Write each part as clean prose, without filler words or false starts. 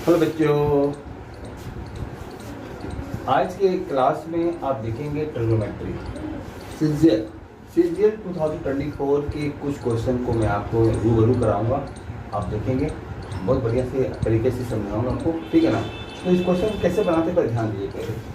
Hello बच्चों, आज के क्लास में आप देखेंगे ट्रिग्नोमेट्री सीजीएल 2024 के कुछ क्वेश्चन को मैं आपको रूबरू कराऊंगा। आप देखेंगे, बहुत बढ़िया से तरीके से समझाऊंगा आपको, ठीक है ना। तो इस क्वेश्चन कैसे बनाते पर ध्यान दीजिए पहले।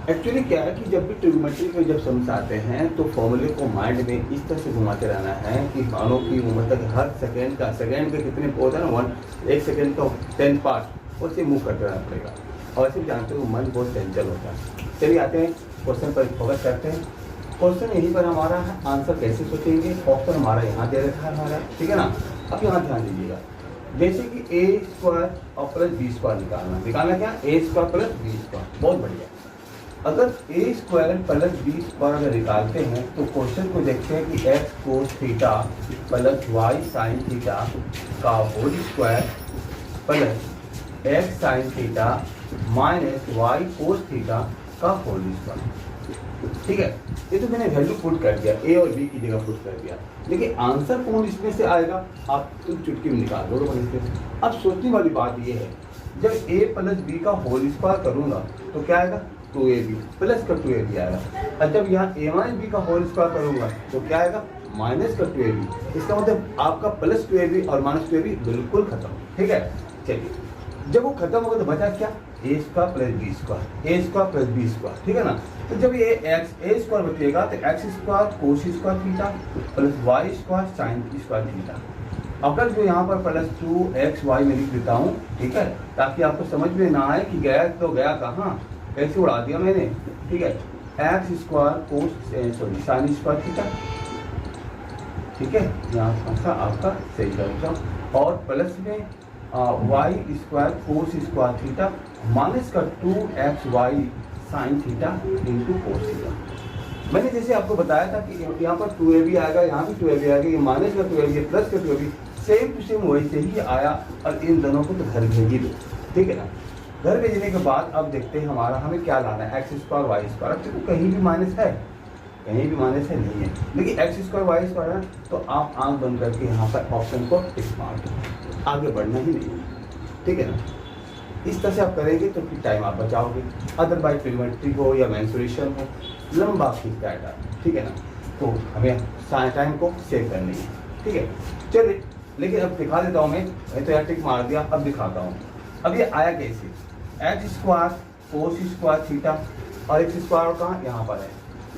एक्चुअली क्या है कि जब भी ट्रिग्नोमेट्री के जब समझ आते हैं तो फॉर्मूले को माइंड में इस तरह से घुमाते रहना है कि मानो कि मतलब हर सेकेंड के कितने होता है ना, 1 सेकेंड का 10 पार्ट उससे मूव करते रहना पड़ेगा। और ऐसे जानते हो मन बहुत चंचल होता है। चलिए आते हैं क्वेश्चन पर फोकस करते हैं। क्वेश्चन यहीं पर हमारा है, आंसर कैसे सोचेंगे। ऑप्शन हमारा यहाँ दे रखा है हमारा, ठीक है ना। अब यहाँ ध्यान दीजिएगा, जैसे कि ए स्क्वायर और प्लस बी स्क्वायर निकालना क्या, A square plus B square. बहुत बढ़िया। अगर A square plus B square अगर निकालते हैं तो क्वेश्चन को देखते हैं कि X cos theta plus Y sine theta का whole square plus X sine theta minus Y cos theta का होल स्क्वायर। ठीक है, ये तो मैंने वैल्यू पुट कर दिया, ए और बी की जगह पुट कर दिया। लेकिन आंसर कौन इसमें से आएगा, आप तो चुटकी में निकाल दो। अब सोचने वाली बात ये है, जब ए प्लस बी का होल स्क्वायर करूंगा तो क्या आएगा, 2ab प्लस का 2ab आएगा। और जब यहाँ a माइनस बी का होल स्क्वायर करूंगा तो क्या आएगा, माइनस का 2ab। इसका मतलब आपका प्लस 2ab और माइनस 2ab बिल्कुल खत्म। ठीक है, चलिए जब वो खत्म होगा तो बचा क्या, A square plus B square, A square plus B square. ठीक है ना। तो जब ये एक्स ए स्क्वायर बचेगा तो x square cos square theta plus y square sine square theta. अगर जो यहाँ पर प्लस 2xy में लिख देता हूँ, ठीक है, ताकि आपको समझ में ना आए कि गया तो गया कहाँ, कैसे उड़ा दिया मैंने। ठीक है, एक्स स्क्वायर कोस सॉरी साइन स्क्वायर थीटा, ठीक है, यहाँ सा आपका सही जवाब। और प्लस में y square cos square theta minus का 2xy sine theta into cos theta. मैंने जैसे आपको बताया था कि यहाँ पर 2ab आएगा, यहाँ भी 2ab आएगा, ये माइनस का 2ab प्लस का 2ab सेम टू सेम वैसे ही आया। और इन दोनों को तो घर भेज ही दो, ठीक है ना। घर भेजने के बाद अब देखते हैं हमारा हमें क्या लाना है, एक्स स्क्वायर वाई स्क्वायर। अब देखो कहीं भी माइनस है, कहीं भी माइनस है नहीं है, लेकिन एक्स स्क्वायर वाई स्क्वायर है तो आप आंख बंद करके यहाँ पर ऑप्शन को टिक मार दो, आगे बढ़ना ही नहीं है। ठीक है ना। इस तरह से आप करेंगे तो फिर टाइम आप बचाओगे। अदरवाइज ट्रिग्नोमेट्री हो या मेंसुरेशन हो, लंबा खींचता है, ठीक है ना। तो हमें टाइम को सेव करनी है, ठीक है। चलिए, लेकिन अब दिखा देता हूँ मैं तो यार टिक मार दिया, अब दिखाता हूँ। अब ये आया कैसे, x square cos square theta और एक्स स्क्वायर कहाँ, यहाँ पर है,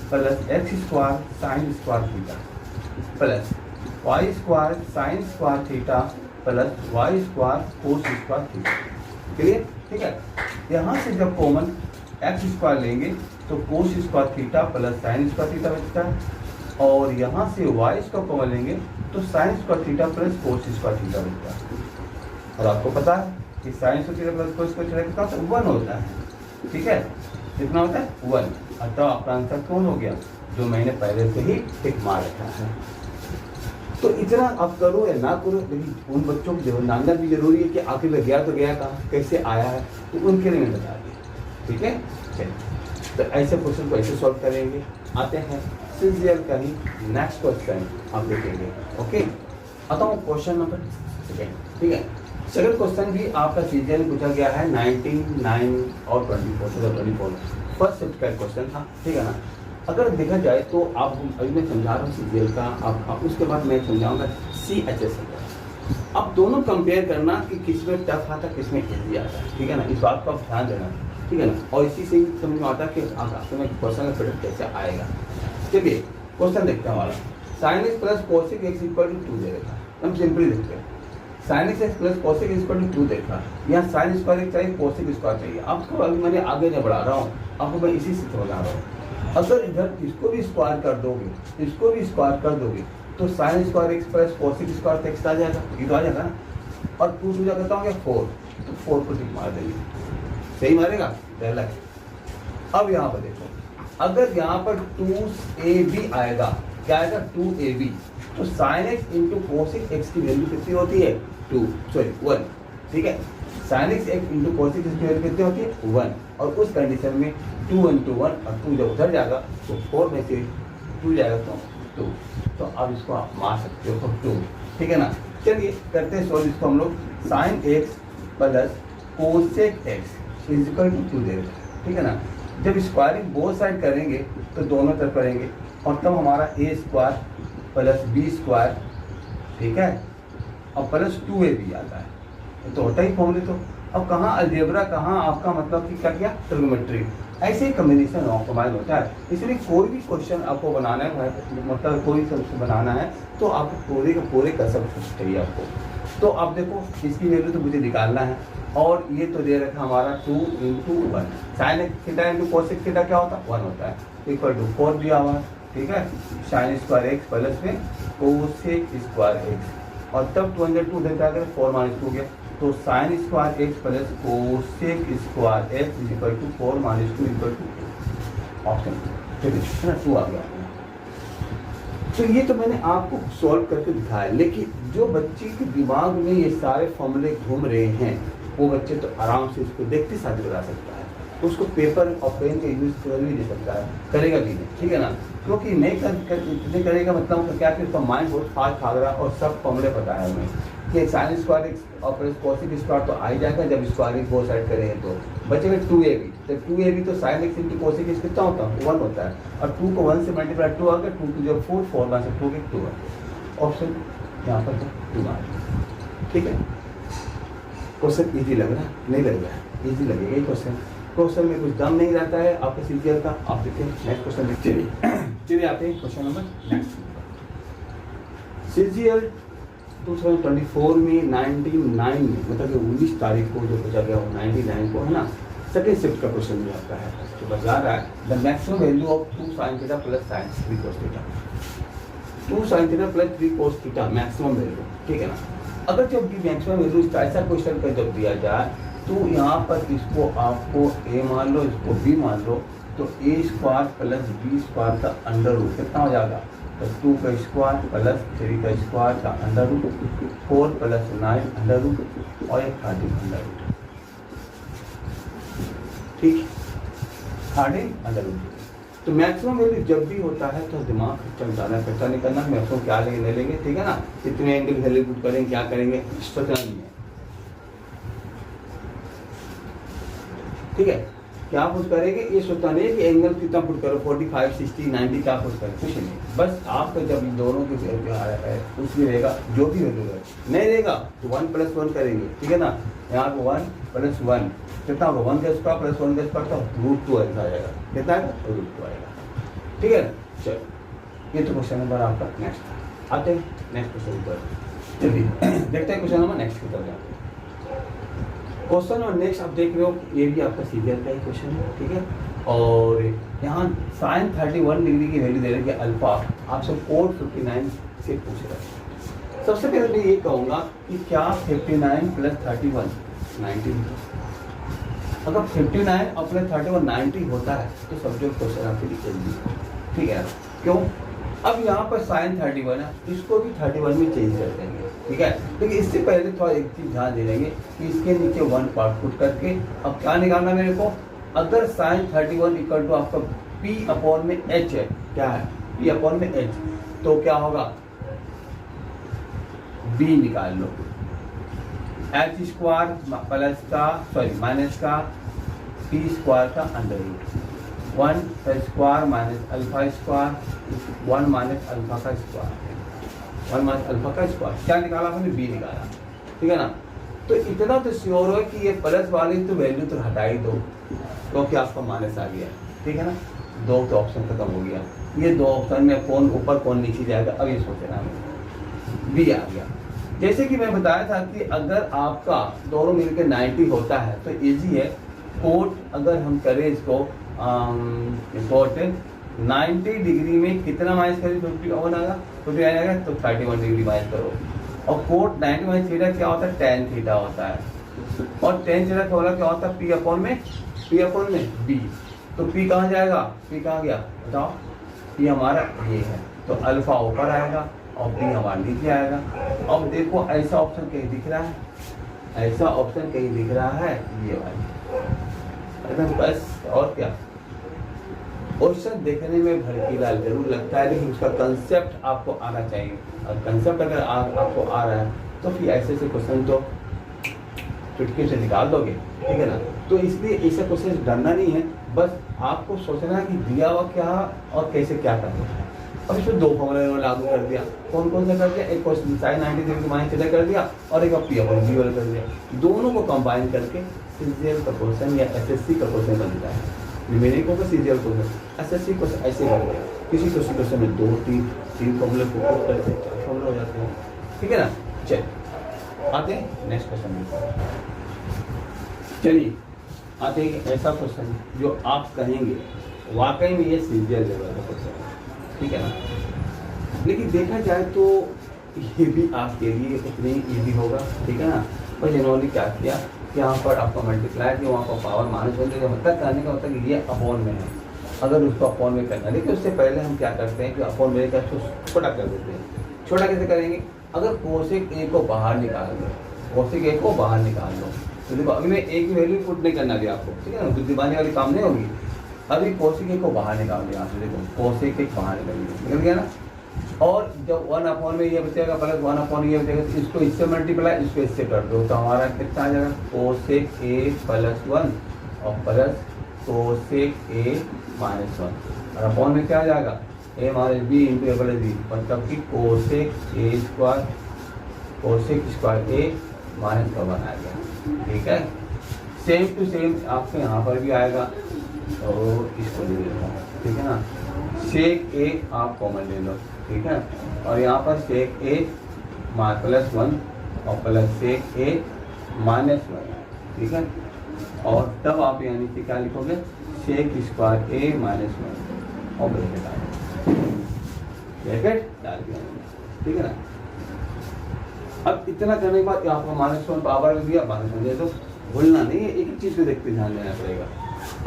plus x square sine square theta plus y square sine square theta plus y square cos square theta. Clear, ठीक है। यहाँ से जब कॉमन एक्स स्क्वायर लेंगे तो कोस square theta plus sign square theta बचता है। और यहाँ से वाई स्क्वायर कॉमन लेंगे तो sine square theta plus cos square theta बचता है। और आपको पता है कि sign square theta plus cos square theta कितना होता है, 1 होता है। ठीक है, कितना होता है, 1। अतः आपका आंसर कौन हो गया, जो मैंने पहले से ही टिक मार रखा है। तो इतना आप करो या ना करो, लेकिन उन बच्चों को जानना भी जरूरी है कि आखिर गया तो गया कहाँ, कैसे आया है, तो उनके लिए मैं बता दिया। ठीक है, चलिए तो ऐसे क्वेश्चन को ऐसे सॉल्व करेंगे। आते हैं सीजीएल का ही नेक्स्ट क्वेश्चन आप देखेंगे। ओके, आता हूँ क्वेश्चन नंबर सेकेंड। ठीक है, सेकंड क्वेश्चन भी आपका सीजीएल में पूछा गया है 19 और 24 फर्स्ट शिफ्ट का क्वेश्चन था। ठीक है ना। अगर देखा जाए तो आप अभी मैं समझा रहा हूँ सीजीएल का, आप उसके बाद मैं समझाऊंगा CHS का। अब दोनों कंपेयर करना कि किस में टफ आता है, किस में ईजी आता है। ठीक है ना, इस बात को आप ध्यान देना, ठीक है ना। और इसी से ही समझ में आता है कि आपको में क्वेश्चन का प्रोडक्ट कैसे आएगा। चलिए क्वेश्चन देखते हैं हमारा, sine x plus cosec x equal to 2 दे रखा है। हम सिंपली देखते हैं, sine x plus cosec x equal to 2 देखा, यहाँ साइन स्क्वायर एक चाहिए, कोसेक स्क्वायर चाहिए। आपको अभी मैंने आगे नहीं बढ़ा रहा हूँ, आपको मैं इसी से समझा रहा हूँ। अगर इधर इसको भी स्क्वायर कर दोगे, इसको भी स्क्वायर कर दोगे तो sine square x plus cosec square X आ जाएगा, ये तो आ जाएगा ना। और 2 2 करता हूँ 4, तो 4 को टिक मार देंगे, सही मारेगा, पहला। अब यहाँ पर देखो, अगर यहाँ पर 2ab आएगा, क्या आएगा 2ab, तो sine x into cosec x की वैल्यू कितनी होती है, 1। ठीक है, sine x into cosec x की वैल्यू कितनी होती है, 1। और उस कंडीशन में 2 into 1 और 2 जब उधर जाएगा तो 4 में से 2 जाएगा तो 2। तो अब इसको आप मार सकते हो 2। ठीक है ना। चलिए करते हैं सॉल्व इसको हम लोग। Sine x plus cosec x is equal to 2 दे रखा है, ठीक है ना। जब स्क्वायरिंग बोथ साइड करेंगे तो दोनों तरफ करेंगे और तब हमारा ए स्क्वायर प्लस बी स्क्वायर, ठीक है, और प्लस 2ab आता है, तो होता ही फॉर्मूले। तो अब कहाँ अलजेब्रा, कहाँ आपका मतलब कि क्या किया, ट्रिग्नोमेट्री, ऐसे ही कम्बिनेशन ऑप्टिमाइज होता है। इसलिए कोई भी क्वेश्चन आपको बनाना है, मतलब कोई सबसे बनाना है तो आपको पूरे के पूरे कंसेप्ट चाहिए आपको। तो अब देखो इसकी वैल्यू तो मुझे निकालना है, और ये तो दे रखा हमारा 2 × 1 साइन थीटा × कोसेक थीटा क्या होता है, 1 होता है, इक्वल टू 4 दिया हुआ, ठीक है, साइन स्क्वायर एक्स प्लस में कोसेक स्क्वायर एक्स, और तब 2 × 2 देता है 4 - 2 गया, तो sine square x plus cosec square x is equal to 4 - 2 equal to option, ठीक है ना, 2 आ गया। तो ये तो मैंने आपको सॉल्व करके दिखाया, लेकिन जो बच्चे के दिमाग में ये सारे फॉर्मूले घूम रहे हैं वो बच्चे तो आराम से इसको देखते साथ बता सकता है, उसको पेपर और पेन का यूज कर भी दे सकता है, करेगा भी नहीं, ठीक है ना, क्योंकि नहीं करेगा मतलब क्या कि उसका माइंड बहुत फास्ट भाग रहा है और सब फॉर्मूले पता है हमें कि साइन स्क्वायर एक्स और प्लस कोसेक स्क्वायर तो आ ही जाएगा जब स्क्वायर को साइड करेंगे, तो बचेगा 2ab, तो 2ab तो sine x into cosec x कितना होता है, 1 होता है, और 2 को 1 से मल्टीप्लाई 2 आ गया, 2 2 जब 4 4 में से 2 के 2 ऑप्शन यहाँ पर तो 2 आ गया, ठीक है। क्वेश्चन इजी लग रहा है, नहीं लग रहा है, इजी लगेगा ये क्वेश्चन में कुछ दम नहीं रहता है आपके सीजीएल का। आप देखिए नेक्स्ट क्वेश्चन देखिए, चलिए आते हैं क्वेश्चन नंबर नेक्स्ट। सीजीएल 2024 में 99 में मतलब कि 19 तारीख को जो पूछा गया वो 99 को है ना, सेकेंड शिफ्ट का क्वेश्चन भी आता है, तो बता रहा है the maximum value of 2 sin theta plus sin 3 cos theta, 2 sin theta plus 3 cos theta maximum value, ठीक है ना। अगर जब भी मैक्सिमम वैल्यू ऐसा क्वेश्चन का जब दिया जाए तो यहाँ पर इसको आपको a मान लो, इसको b मान लो, तो a square plus b square का अंडर रूट कितना हो जाएगा, तो 2 का स्क्वायर प्लस 3 का स्क्वायर का अंडर रूट, 4 प्लस 9 अंडर रूट और 13 अंडर रूट, ठीक, 13 अंडर रूट। तो मैक्सिमम वैल्यू जब भी होता है तो दिमाग चमकाना खर्चा नहीं करना, मैक्सिमम क्या लेंगे ले लेंगे, ठीक है ना, कितने एंगल वैल्यू पुट करेंगे क्या करेंगे सोचना नहीं है, ठीक है। क्या पुट करेंगे ये सोचना नहीं है कि एंगल कितना पुट करो, 45 60 90 क्या पुट करें, कुछ नहीं, बस आपका जब इन दोनों की कुछ भी रहेगा जो भी वैल्यू है, नहीं रहेगा तो 1 + 1 करेंगे, ठीक है ना, यहाँ पर 1 + 1 कितना होगा, 1 का स्क्वायर प्लस 1 का स्क्वायर तो √2 ऐसा आ जाएगा, कितना है √2 आएगा, ठीक है। चलो ये तो क्वेश्चन नंबर आपका नेक्स्ट, आते हैं नेक्स्ट क्वेश्चन पर, चलिए देखते हैं क्वेश्चन नंबर नेक्स्ट की तरफ। क्वेश्चन और नेक्स्ट आप देख रहे हो ये भी आपका सीरियल का ही क्वेश्चन है, ठीक है, और यहाँ sin 31 डिग्री की वैल्यू दे रहे हैं अल्फा, आपसे कोड 59 से पूछ रहा है। सबसे पहले मैं ये कहूँगा कि क्या 59 + 31 90, अगर 59 और प्लस 31 90 होता है तो सब्जेक्ट क्वेश्चन आपके लिए जल्दी, ठीक है, क्यों, अब यहाँ पर sin 31 है, इसको भी 31 में चेंज कर देंगे, ठीक है, लेकिन इससे पहले थोड़ा एक चीज़ ध्यान दे देंगे कि इसके नीचे 1 पार्ट पुट करके अब क्या निकालना मेरे को, अगर sin 31 इक्वल टू आपका p/h है, क्या है p/h, तो क्या होगा b निकाल लो, h स्क्वायर प्लस का माइनस का p स्क्वायर का अंडर रूट, 1 का square minus alpha square, 1 minus alpha का स्क्वायर, 1 माइनस अल्फा का स्क्वायर, क्या निकाला हमने b निकाला, ठीक है ना। तो इतना तो श्योर हो कि ये प्लस वाली तो वैल्यू तो हटा ही दो क्योंकि आपका माइनस आ गया, ठीक है ना, 2 का ऑप्शन खत्म हो गया, ये 2 ऑप्शन में कौन ऊपर कौन नीचे जाएगा अब ये सोचना है, b आ गया। जैसे कि मैं बताया था कि अगर आपका दोनों मिलकर 90 होता है तो इजी है, कोट अगर हम करें इसको इम्पोर्टेंट 90 डिग्री में कितना माइनस करें, 51 आएगा, 50 आएगा तो 31 डिग्री माइनस करो, और कोट 90 माइनस थीटा क्या होता है, tan थीटा होता है, और tan थीटा का वाला क्या होता है p/में b, तो p कहाँ जाएगा, p कहाँ गया बताओ, p हमारा ये है, तो अल्फा ऊपर आएगा और b हमारा नीचे आएगा। अब देखो ऐसा ऑप्शन कहीं दिख रहा है, ऐसा ऑप्शन कहीं दिख रहा है, ये वाली, बस और क्या, क्वेश्चन देखने में भड़कीला जरूर लगता है लेकिन उसका कंसेप्ट आपको आना चाहिए, और कंसेप्ट अगर आपको आ रहा है तो फिर ऐसे क्वेश्चन तो चुटकी से निकाल दोगे, ठीक है ना। तो इसलिए ऐसा क्वेश्चन डरना नहीं है, बस आपको सोचना है कि दिया हुआ क्या और कैसे क्या करना है। अब इसमें दो फॉर्मूले लागू कर दिया, कौन कौन सा कर दिया, एक question sign 90 degree minus theta कर दिया और एक पी अपॉन वी वाला कर दिया। दोनों को कंबाइन करके सीजीएल का क्वेश्चन या एसएससी का क्वेश्चन बनता है। रिमेनिंग को सीजीएल क्वेश्चन, एसएससी क्वेश्चन ऐसे कर दिया, किसी क्वेश्चन में 2 3 फॉर्मूले को पुट करते हैं, 4 फॉर्मूले हो जाते हैं, ठीक है ना। चलिए आते हैं नेक्स्ट क्वेश्चन में। चलिए आते हैं ऐसा क्वेश्चन जो आप कहेंगे वाकई में ये सीजीएल लेवल का क्वेश्चन है, ठीक है ना। लेकिन देखा जाए तो ये भी आपके लिए इतनी ईजी होगा, ठीक है ना। बस इन्होंने क्या किया कि यहाँ पर आपको मल्टीप्लाई किया, वहाँ पर पावर माइनस होने का मतलब करने का मतलब ये अपॉन में है, अगर उसको अपॉन में करना। लेकिन उससे पहले हम क्या करते हैं कि अपॉन में का छोटा कर देते हैं। छोटा कैसे करेंगे, अगर कोसेक ए को बाहर निकाल दो, कोसेक ए को बाहर निकाल दो, तो देखो अभी मैं ए की वैल्यू पुट नहीं करना भी आपको, ठीक है ना, बुद्धिमानी वाली काम नहीं होगी। अभी कोसेक ए को बाहर निकाल दिया आपने, देखो कोसेक ए बाहर निकल गया ना। और जब 1 अपॉन में ये बचेगा प्लस 1 अपॉन ये बचेगा, तो इसको इससे मल्टीप्लाई, इसको इससे कर दो, तो हमारा कितना आ जाएगा कोसेक ए प्लस 1 और प्लस कोसेक ए माइनस 1, और अपॉन में क्या आ जाएगा ए माइनस बी इंटू ए प्लस बी, मतलब कि कोसेक ए स्क्वायर, कोसेक स्क्वायर ए माइनस 1 आ गया, ठीक है। सेम टू सेम आपके यहाँ पर भी आएगा, और इसको ले लेता हूँ, ठीक है ना। सेक ए आप कॉमन ले लो, ठीक है, और यहाँ पर सेक ए प्लस 1 और प्लस सेक ए माइनस 1, ठीक है। और तब आप यहाँ नीचे क्या लिखोगे, सेक स्क्वायर ए माइनस 1 और ब्रैकेट डाल दिया, ठीक है ना। अब इतना करने के बाद आपको माइनस 1 पावर दिया, माइनस 1 दे दो, भूलना नहीं है, एक ही चीज़ को देखते ध्यान देना पड़ेगा।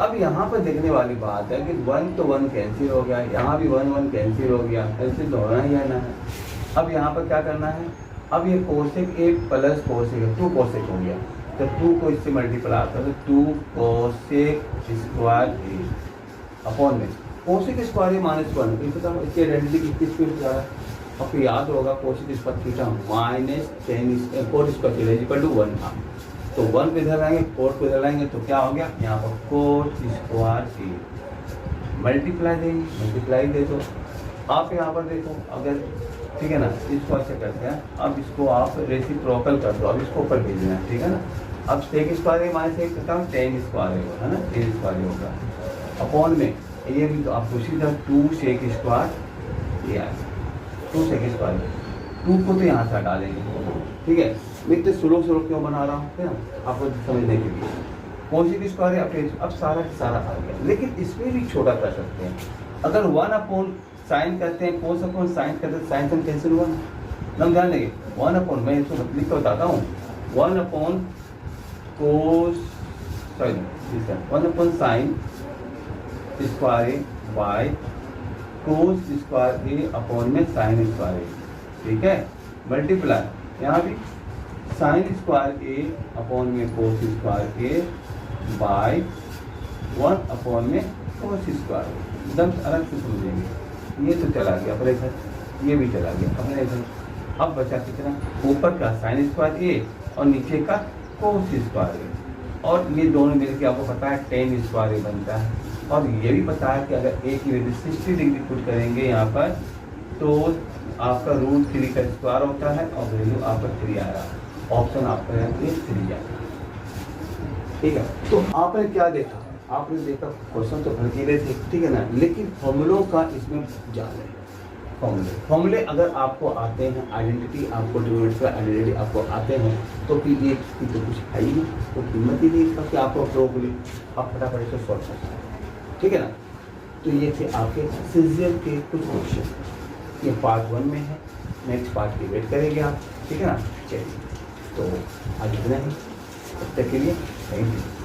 अब यहाँ पर देखने वाली बात है कि 1 तो 1 कैंसिल हो गया, यहाँ भी 1 1 कैंसिल हो गया, कैंसिल तो होना ही है ना। अब यहाँ पर क्या करना है, अब ये कोसेक ए प्लस कोसेक 2 कोसेक हो गया, तो 2 को इससे मल्टीप्लाई आता है, तो 2 कोसेक स्क्वायर ए अपॉन में कोसेक स्क्वायर ए माइनस 1, ये बताओ इसकी आइडेंटिटी किस पे जा रहा है। और फिर याद होगा cosec square theta minus 10 cot square equal to 1 था, तो 1 पे इधर लाएंगे, कोट पे इधर लाएंगे, तो क्या हो गया यहाँ पर कोट स्क्वायर ए मल्टीप्लाई देंगे, मल्टीप्लाई दे दो। आप यहाँ पर देखो अगर, ठीक है ना, इसको ऐसे करते हैं, अब इसको आप रेसिप्रोकल कर दो, अब इसको ऊपर भेजना है, ठीक है ना। अब सेक स्क्वायर ए माइनस 1 करता हूँ, 10 स्क्वायर है ना, 10 स्क्वायर होगा अपॉन में ये भी, तो आप सीधा 2 सेक स्क्वायर ये आएगा, 2 सेक स्क्वायर, 2 को तो यहाँ से हटा देंगे, ठीक है। मैं इतने स्लो क्यों बना रहा हूँ, है ना, आपको समझने के लिए। कोसेक स्क्वायर अब सारा सारा आ गया, लेकिन इसमें भी छोटा कर सकते हैं। अगर 1 अपॉन साइन करते हैं, कोस अपॉन साइन करते हैं, साइन कैंसिल हुआ ना, हम ध्यान देंगे 1 अपॉन, मैं इसको लिख कर बताता हूँ, 1 upon cos, sorry 1 upon sine square A by cos square A upon में साइन स्क्वायर ए, ठीक है, मल्टीप्लाई यहाँ भी साइन स्क्वायर ए अपॉन में कोस स्क्वायर ए बाय 1 अपॉन में कोस स्क्वायर, एकदम अलग से समझेंगे। ये तो चला गया अपने इधर, ये भी चला गया अपने इधर। अब बचा कितना, ऊपर का साइन स्क्वायर ए और नीचे का कोस स्क्वायर ए, और ये दोनों मिलकर आपको पता है 10 स्क्वायर ए बनता है। और ये भी पता है कि अगर ए की वैल्यू 60 डिग्री पुट करेंगे यहाँ पर, तो आपका रूट 3 का स्क्वायर होता है और वैल्यू आपका 3 आ रहा है, ऑप्शन आपका यहाँ पे 3 आ, ठीक है। तो आपने क्या देखा, आपने देखा क्वेश्चन तो भड़कीले थे, ठीक है ना, लेकिन फॉर्मूलों का इसमें जाल है। फॉर्मूले अगर आपको आते हैं, आइडेंटिटी आपको, डिनोमिनेटर का आइडेंटिटी आपको आते हैं, तो फिर ये तो कुछ है ही नहीं, तो कीमत ही नहीं इसका कि आपको प्रोबली आप फटाफट से सॉल्व कर सकते हैं, ठीक है ना। तो ये थे आपके सीजीएल के कुछ क्वेश्चन, ये पार्ट 1 में है, नेक्स्ट पार्ट की वेट करेंगे आप, ठीक है ना। चलिए, तो आज इतना ही, तब तक के लिए थैंक यू।